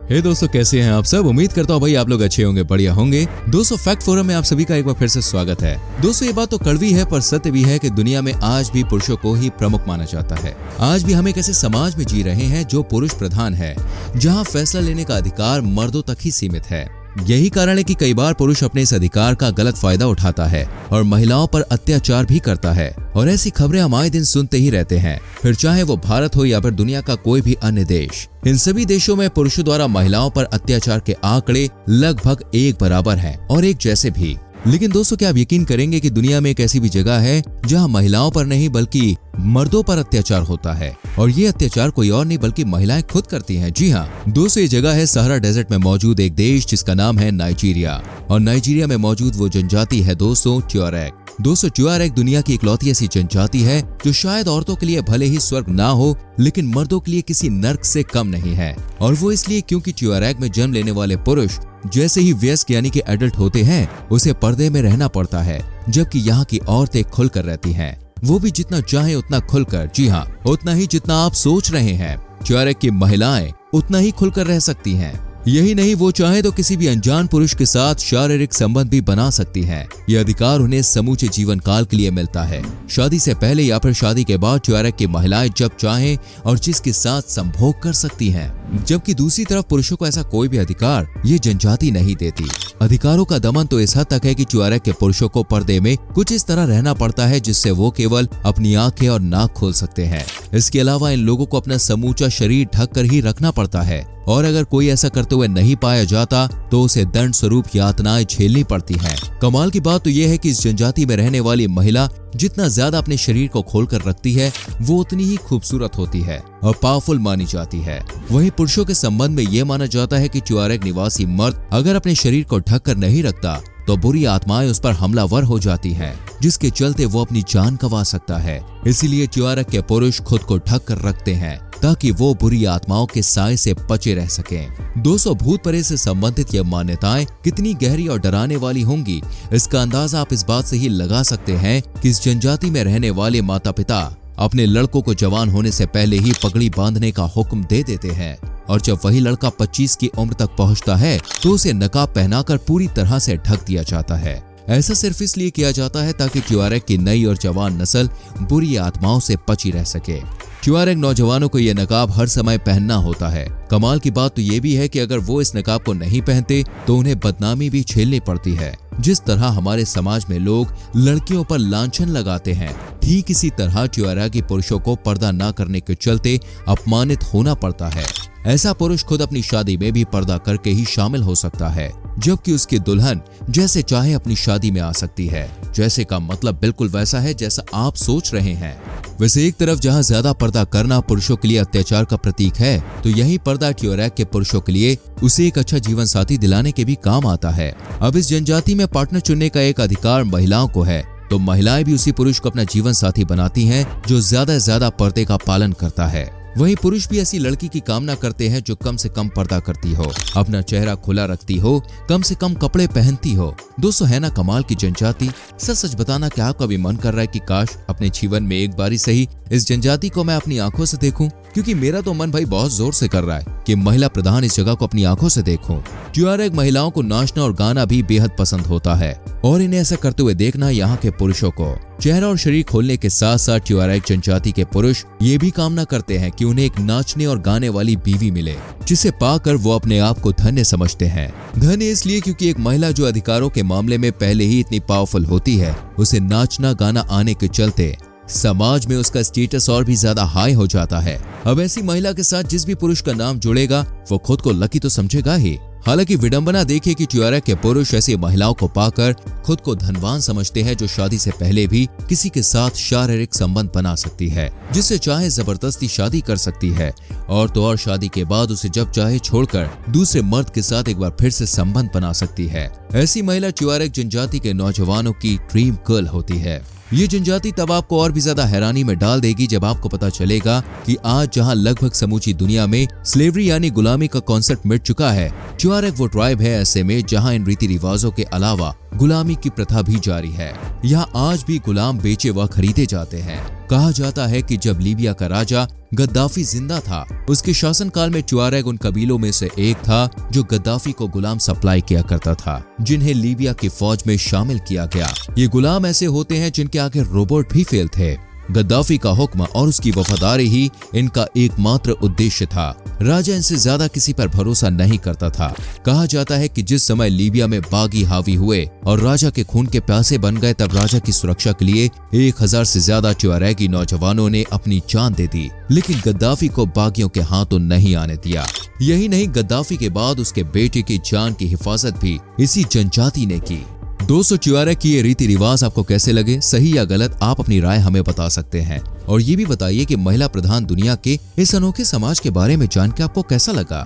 हे दोस्तों, कैसे हैं आप सब। उम्मीद करता हूँ भाई आप लोग अच्छे होंगे, बढ़िया होंगे। दोस्तों, फैक्ट फोरम में आप सभी का एक बार फिर से स्वागत है। दोस्तों, ये बात तो कड़वी है पर सत्य भी है कि दुनिया में आज भी पुरुषों को ही प्रमुख माना जाता है। आज भी हम एक ऐसे समाज में जी रहे हैं जो पुरुष प्रधान है, जहाँ फैसला लेने का अधिकार मर्दों तक ही सीमित है। यही कारण है कि कई बार पुरुष अपने इस अधिकार का गलत फायदा उठाता है और महिलाओं पर अत्याचार भी करता है। और ऐसी खबरें हम आए दिन सुनते ही रहते हैं, फिर चाहे वो भारत हो या फिर दुनिया का कोई भी अन्य देश। इन सभी देशों में पुरुषों द्वारा महिलाओं पर अत्याचार के आंकड़े लगभग एक बराबर हैं और एक जैसे भी। लेकिन दोस्तों, क्या आप यकीन करेंगे कि दुनिया में एक ऐसी भी जगह है जहां महिलाओं पर नहीं बल्कि मर्दों पर अत्याचार होता है, और ये अत्याचार कोई और नहीं बल्कि महिलाएं खुद करती हैं। जी हाँ दोस्तों, ये जगह है सहारा डेजर्ट में मौजूद एक देश जिसका नाम है नाइजीरिया। और नाइजीरिया में मौजूद वो जनजाति है दोस्तों ट्यूअरेग। दोस्तों, ट्यूअरेग दुनिया की इकलौती ऐसी जनजाति है जो शायद औरतों के लिए भले ही स्वर्ग ना हो, लेकिन मर्दों के लिए किसी नर्क से कम नहीं है। और वो इसलिए क्योंकि ट्यूअरेग में जन्म लेने वाले पुरुष जैसे ही वयस्क यानी कि एडल्ट होते हैं, उसे पर्दे में रहना पड़ता है, जबकि यहाँ की औरतें खुलकर रहती हैं। वो भी जितना चाहे उतना खुलकर, जी हाँ उतना ही जितना आप सोच रहे हैं। ट्यूअरेग की महिलाएं उतना ही खुलकर रह सकती हैं। यही नहीं, वो चाहे तो किसी भी अनजान पुरुष के साथ शारीरिक संबंध भी बना सकती हैं। यह अधिकार उन्हें समूचे जीवन काल के लिए मिलता है। शादी से पहले या फिर शादी के बाद ट्यूअरेग की महिलाएं जब चाहें और जिसके साथ संभोग कर सकती हैं, जबकि दूसरी तरफ पुरुषों को ऐसा कोई भी अधिकार ये जनजाति नहीं देती। अधिकारों का दमन तो इस हद तक है कि ट्यूअरेग के पुरुषों को पर्दे में कुछ इस तरह रहना पड़ता है जिससे वो केवल अपनी आंखें और नाक खोल सकते हैं। इसके अलावा इन लोगों को अपना समूचा शरीर ढक कर ही रखना पड़ता है, और अगर कोई ऐसा करते हुए नहीं पाया जाता तो उसे दंड स्वरूप यातनाएं झेलनी पड़ती हैं। कमाल की बात तो यह है कि इस जनजाति में रहने वाली महिला जितना ज्यादा अपने शरीर को खोलकर रखती है, वो उतनी ही खूबसूरत होती है और पावरफुल मानी जाती है। वहीं पुरुषों के संबंध में यह माना जाता है कि ट्यूअरेग निवासी मर्द अगर अपने शरीर को ढक कर नहीं रखता तो बुरी आत्माएं उस पर हमलावर हो जाती हैं, जिसके चलते वो अपनी जान गंवा सकता है। इसीलिए ट्यूअरेग के पुरुष खुद को ढक कर रखते हैं ताकि वो बुरी आत्माओं के साए से बचे रह सकें। दोस्तों, भूत प्रेत से संबंधित ये मान्यताएं कितनी गहरी और डराने वाली होंगी, इसका अंदाजा आप इस बात से ही लगा सकते हैं कि इस जनजाति में रहने वाले माता पिता अपने लड़कों को जवान होने से पहले ही पगड़ी बांधने का हुक्म दे देते हैं, और जब वही लड़का 25 की उम्र तक पहुंचता है तो उसे नकाब पहनाकर पूरी तरह से ढक दिया जाता है। ऐसा सिर्फ इसलिए किया जाता है ताकि ट्यूअरेग की नई और जवान नस्ल बुरी आत्माओं से बची रह सके। ट्यूअरेग नौजवानों को यह नकाब हर समय पहनना होता है। कमाल की बात तो ये भी है कि अगर वो इस नकाब को नहीं पहनते तो उन्हें बदनामी भी झेलनी पड़ती है। जिस तरह हमारे समाज में लोग लड़कियों पर लांछन लगाते हैं, ठीक इसी तरह ट्यूअरेगी पुरुषों को पर्दा न करने के चलते अपमानित होना पड़ता है। ऐसा पुरुष खुद अपनी शादी में भी पर्दा करके ही शामिल हो सकता है, जबकि उसकी दुल्हन जैसे चाहे अपनी शादी में आ सकती है। जैसे का मतलब बिल्कुल वैसा है जैसा आप सोच रहे हैं। वैसे एक तरफ जहां ज्यादा पर्दा करना पुरुषों के लिए अत्याचार का प्रतीक है, तो यही पर्दा ट्यूअरेग के पुरुषों के लिए उसे एक अच्छा जीवन साथी दिलाने के भी काम आता है। अब इस जनजाति में पार्टनर चुनने का एक अधिकार महिलाओं को है, तो महिलाएं भी उसी पुरुष को अपना जीवन साथी बनाती हैं जो ज्यादा से ज्यादा पर्दे का पालन करता है। वहीं पुरुष भी ऐसी लड़की की कामना करते हैं जो कम से कम पर्दा करती हो, अपना चेहरा खुला रखती हो, कम से कम कपड़े पहनती हो। दोस्तों, है ना कमाल की जनजाति। सच बताना, क्या आपका भी मन कर रहा है कि काश अपने जीवन में एक बारी सही इस जनजाति को मैं अपनी आंखों से देखूं? क्योंकि मेरा तो मन भाई बहुत जोर से कर रहा है कि महिला प्रधान इस जगह को अपनी आंखों से देखूं। ट्यूअरेग महिलाओं को नाचना और गाना भी बेहद पसंद होता है, और इन्हें ऐसा करते हुए देखना यहाँ के पुरुषों को चेहरा और शरीर खोलने के साथ साथ ट्यूअरेग जनजाति के पुरुष ये भी कामना करते हैं कि उन्हें एक नाचने और गाने वाली बीवी मिले, जिसे पाकर वो अपने आप को धन्य समझते हैं। धन्य इसलिए क्योंकि एक महिला जो अधिकारों के मामले में पहले ही इतनी पावरफुल होती है, उसे नाचना गाना आने के चलते समाज में उसका स्टेटस और भी ज्यादा हाई हो जाता है। अब ऐसी महिला के साथ जिस भी पुरुष का नाम जुड़ेगा वो खुद को लकी तो समझेगा ही। हालांकि विडंबना देखिए कि ट्यूअरेग के पुरुष ऐसी महिलाओं को पाकर खुद को धनवान समझते हैं जो शादी से पहले भी किसी के साथ शारीरिक संबंध बना सकती है, जिससे चाहे जबरदस्ती शादी कर सकती है, और तो और शादी के बाद उसे जब चाहे छोड़कर दूसरे मर्द के साथ एक बार फिर से संबंध बना सकती है। ऐसी महिला ट्यूअरेग जनजाति के नौजवानों की ड्रीम गर्ल होती है। ये जनजाति तब आपको और भी ज्यादा हैरानी में डाल देगी जब आपको पता चलेगा कि आज जहां लगभग समूची दुनिया में स्लेवरी यानी गुलामी का कॉन्सेप्ट मिट चुका है, ट्यूअरेग वो ट्राइब है ऐसे में जहां इन रीति रिवाजों के अलावा गुलामी की प्रथा भी जारी है। यहाँ आज भी गुलाम बेचे व खरीदे जाते हैं। कहा जाता है कि जब लीबिया का राजा गद्दाफी जिंदा था, उसके शासनकाल में ट्यूआरेग उन कबीलों में से एक था जो गद्दाफी को गुलाम सप्लाई किया करता था, जिन्हें लीबिया की फौज में शामिल किया गया। ये गुलाम ऐसे होते हैं जिनके आगे रोबोट भी फेल थे। गद्दाफी का हुक्म और उसकी वफादारी ही इनका एकमात्र उद्देश्य था। राजा इनसे ज्यादा किसी पर भरोसा नहीं करता था। कहा जाता है कि जिस समय लीबिया में बागी हावी हुए और राजा के खून के प्यासे बन गए, तब राजा की सुरक्षा के लिए 1000 से ज्यादा ट्यूआरेगी नौजवानों ने अपनी जान दे दी, लेकिन गद्दाफी को बागियों के हाथों नहीं आने दिया। यही नहीं, गद्दाफी के बाद उसके बेटे की जान की हिफाजत भी इसी जनजाति ने की। दोस्तों, ट्यूआरेग की ये रीति रिवाज आपको कैसे लगे? सही या गलत, आप अपनी राय हमें बता सकते हैं। और ये भी बताइए कि महिला प्रधान दुनिया के इस अनोखे समाज के बारे में जानकर आपको कैसा लगा।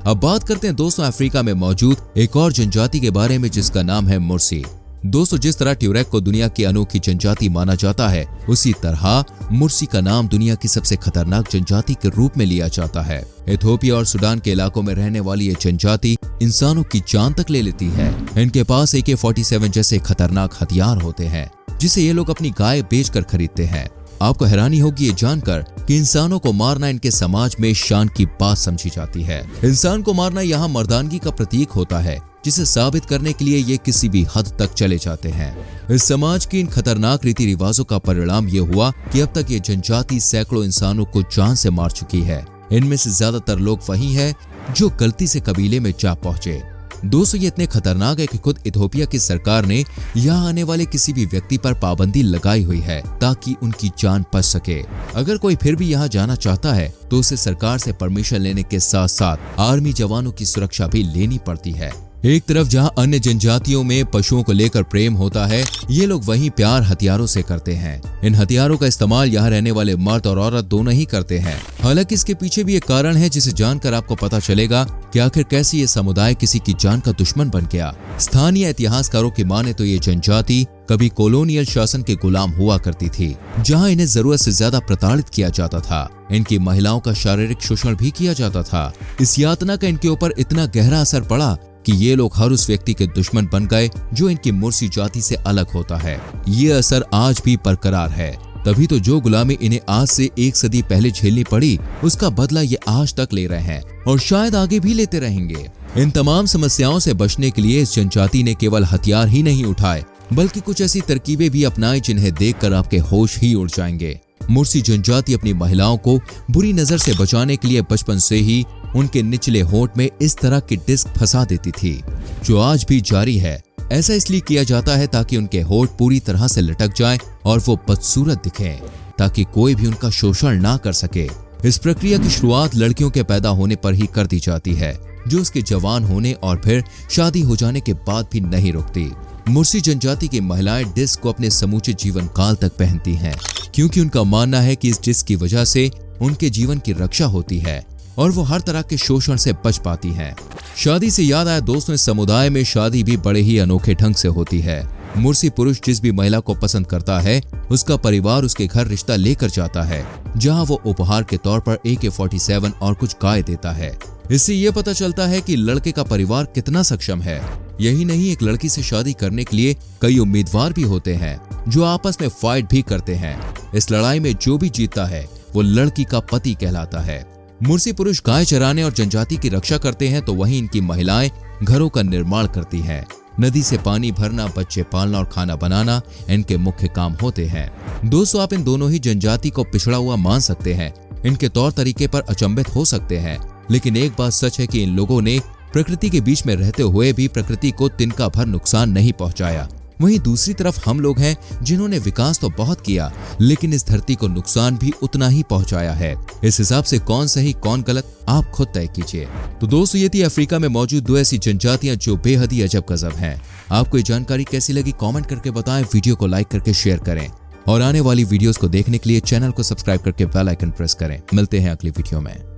अब बात करते हैं दोस्तों अफ्रीका में मौजूद एक और जनजाति के बारे में, जिसका नाम है मुर्सी। दोस्तों, जिस तरह ट्यूआरेग को दुनिया की अनोखी जनजाति माना जाता है, उसी तरह मुर्सी का नाम दुनिया की सबसे खतरनाक जनजाति के रूप में लिया जाता है। इथियोपिया और सूडान के इलाकों में रहने वाली ये जनजाति इंसानों की जान तक ले लेती है। इनके पास AK-47 जैसे खतरनाक हथियार होते हैं, जिसे ये लोग अपनी गाय बेचकर खरीदते हैं। आपको हैरानी होगी ये जानकर कि इंसानों को मारना इनके समाज में शान की बात समझी जाती है। इंसान को मारना यहाँ मर्दानगी का प्रतीक होता है, जिसे साबित करने के लिए ये किसी भी हद तक चले जाते हैं। इस समाज की इन खतरनाक रीति रिवाजों का परिणाम ये हुआ कि अब तक ये जनजाति सैकड़ों इंसानों को जान से मार चुकी है। इनमें से ज्यादातर लोग वही हैं जो गलती से कबीले में जा पहुंचे। दोस्तों, ये इतने खतरनाक है कि खुद इथियोपिया की सरकार ने यहाँ आने वाले किसी भी व्यक्ति पर पाबंदी लगाई हुई है, ताकि उनकी जान बच सके। अगर कोई फिर भी यहाँ जाना चाहता है तो उसे सरकार से परमिशन लेने के साथ साथ आर्मी जवानों की सुरक्षा भी लेनी पड़ती है। एक तरफ जहां अन्य जनजातियों में पशुओं को लेकर प्रेम होता है, ये लोग वहीं प्यार हथियारों से करते हैं। इन हथियारों का इस्तेमाल यहाँ रहने वाले मर्द और औरत दोनों ही करते हैं। हालांकि इसके पीछे भी एक कारण है, जिसे जानकर आपको पता चलेगा कि आखिर कैसे ये समुदाय किसी की जान का दुश्मन बन गया। स्थानीय इतिहासकारों की माने तो ये जनजाति कभी कॉलोनियल शासन के गुलाम हुआ करती थी, जहाँ इन्हें जरूरत से ज्यादा प्रताड़ित किया जाता था। इनकी महिलाओं का शारीरिक शोषण भी किया जाता था। इस यातना का इनके ऊपर इतना गहरा असर पड़ा कि ये लोग हर उस व्यक्ति के दुश्मन बन गए जो इनकी मुर्सी जाति से अलग होता है। ये असर आज भी बरकरार है। तभी तो जो गुलामी इन्हें आज से 1 सदी पहले झेलनी पड़ी, उसका बदला ये आज तक ले रहे हैं और शायद आगे भी लेते रहेंगे। इन तमाम समस्याओं से बचने के लिए इस जनजाति ने केवल हथियार ही नहीं उठाए, बल्कि कुछ ऐसी तरकीबें भी अपनाई जिन्हें देखकर आपके होश ही उड़ जाएंगे। मुर्सी जनजाति अपनी महिलाओं को बुरी नजर से बचाने के लिए बचपन से ही उनके निचले होंठ में इस तरह की डिस्क फंसा देती थी, जो आज भी जारी है। ऐसा इसलिए किया जाता है ताकि उनके होंठ पूरी तरह से लटक जाएं और वो बदसूरत दिखें, ताकि कोई भी उनका शोषण ना कर सके। इस प्रक्रिया की शुरुआत लड़कियों के पैदा होने पर ही कर दी जाती है, जो उसके जवान होने और फिर शादी हो जाने के बाद भी नहीं रुकती। मुर्सी जनजाति की महिलाएं डिस्क को अपने समूचे जीवन काल तक पहनती हैं, क्योंकि उनका मानना है कि इस डिस्क की वजह से उनके जीवन की रक्षा होती है और वो हर तरह के शोषण से बच पाती हैं। शादी से याद आया दोस्तों, इस समुदाय में शादी भी बड़े ही अनोखे ढंग से होती है। मुर्सी पुरुष जिस भी महिला को पसंद करता है, उसका परिवार उसके घर रिश्ता लेकर जाता है, जहां वो उपहार के तौर पर AK-47 और कुछ गाय देता है। इससे ये पता चलता है कि लड़के का परिवार कितना सक्षम है। यही नहीं, एक लड़की से शादी करने के लिए कई उम्मीदवार भी होते हैं, जो आपस में फाइट भी करते हैं। इस लड़ाई में जो भी जीतता है, वो लड़की का पति कहलाता है। मुर्सी पुरुष गाय चराने और जनजाति की रक्षा करते हैं, तो वहीं इनकी महिलाएं घरों का निर्माण करती हैं। नदी से पानी भरना, बच्चे पालना और खाना बनाना इनके मुख्य काम होते हैं। दोस्तों, आप इन दोनों ही जनजाति को पिछड़ा हुआ मान सकते हैं, इनके तौर तरीके पर अचंभित हो सकते हैं, लेकिन एक बात सच है कि इन लोगों ने प्रकृति के बीच में रहते हुए भी प्रकृति को तिनका भर नुकसान नहीं पहुंचाया। वहीं दूसरी तरफ हम लोग हैं जिन्होंने विकास तो बहुत किया, लेकिन इस धरती को नुकसान भी उतना ही पहुंचाया है। इस हिसाब से कौन सही कौन गलत आप खुद तय कीजिए। तो दोस्तों, ये थी अफ्रीका में मौजूद 2 ऐसी जनजातियां जो बेहद ही अजब गजब हैं। आपको ये जानकारी कैसी लगी कमेंट करके बताएं, वीडियो को लाइक करके शेयर करें और आने वाली वीडियोस को देखने के लिए चैनल को सब्सक्राइब करके बेल आइकन प्रेस करें। मिलते हैं अगली वीडियो में।